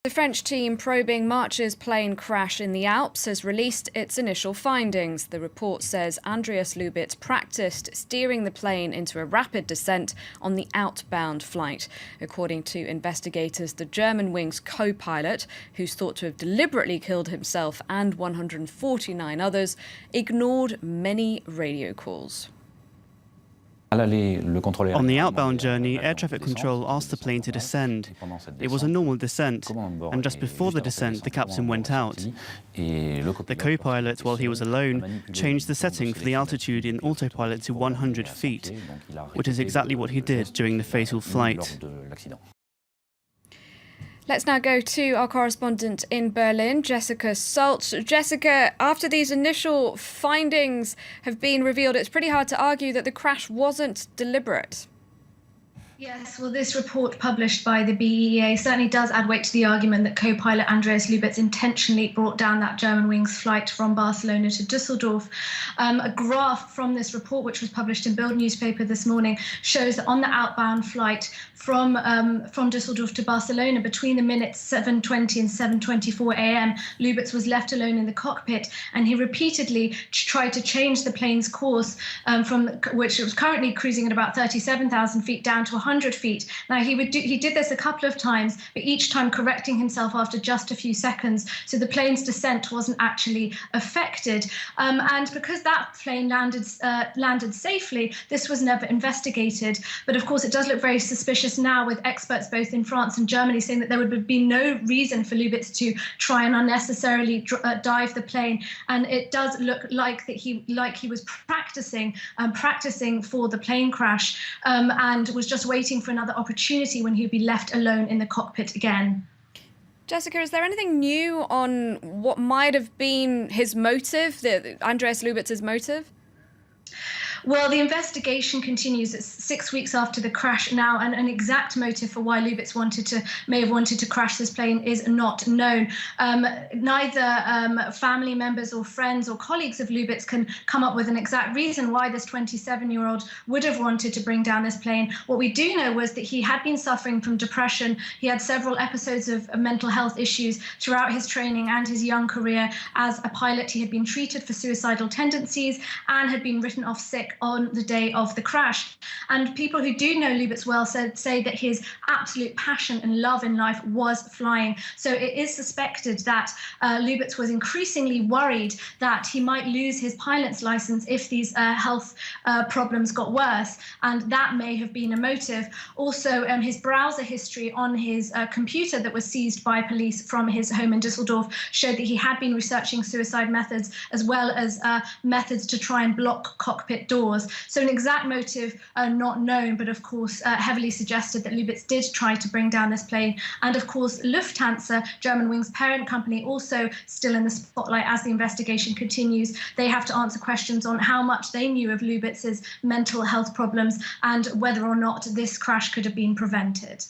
The French team probing March's plane crash in the Alps has released its initial findings. The report says Andreas Lubitz practised steering the plane into a rapid descent on the outbound flight. According to investigators, the Germanwings co-pilot, who's thought to have deliberately killed himself and 149 others, ignored many radio calls. On the outbound journey, air traffic control asked the plane to descend. It was a normal descent, and just before the descent, the captain went out. The co-pilot, while he was alone, changed the setting for the altitude in autopilot to 100 feet, which is exactly what he did during the fatal flight. Let's now go to our correspondent in Berlin, Jessica Saltz. Jessica, after these initial findings have been revealed, it's pretty hard to argue that the crash wasn't deliberate. Yes, well, this report published by the BEA certainly does add weight to the argument that co-pilot Andreas Lubitz intentionally brought down that Germanwings flight from Barcelona to Duesseldorf. A graph from this report, which was published in Bild newspaper this morning, shows that on the outbound flight from Duesseldorf to Barcelona, between the minutes 7:20 and 7:24 a.m., Lubitz was left alone in the cockpit, and he repeatedly tried to change the plane's course from which it was currently cruising at about 37,000 feet down to 100 feet. Now, he did this a couple of times, but each time correcting himself after just a few seconds, so the plane's descent wasn't actually affected. And because that plane landed safely, this was never investigated. But of course, it does look very suspicious now, with experts both in France and Germany saying that there would be no reason for Lubitz to try and unnecessarily dive the plane. And it does look like that he was practicing for the plane crash, and was just waiting for another opportunity when he'd be left alone in the cockpit again. Jessica, is there anything new on what might have been his motive, Andreas Lubitz's motive? Well, the investigation continues. It's 6 weeks after the crash now, and an exact motive for why Lubitz may have wanted to crash this plane is not known. Neither family members or friends or colleagues of Lubitz can come up with an exact reason why this 27-year-old would have wanted to bring down this plane. What we do know was that he had been suffering from depression. He had several episodes of mental health issues throughout his training and his young career as a pilot. He had been treated for suicidal tendencies and had been written off sick on the day of the crash. And people who do know Lubitz well say that his absolute passion and love in life was flying. So it is suspected that Lubitz was increasingly worried that he might lose his pilot's license if these health problems got worse, and that may have been a motive. Also, his browser history on his computer that was seized by police from his home in Duesseldorf showed that he had been researching suicide methods as well as methods to try and block cockpit doors. So an exact motive not known, but of course heavily suggested that Lubitz did try to bring down this plane. And of course Lufthansa, Germanwings' parent company, also still in the spotlight as the investigation continues. They have to answer questions on how much they knew of Lubitz's mental health problems and whether or not this crash could have been prevented.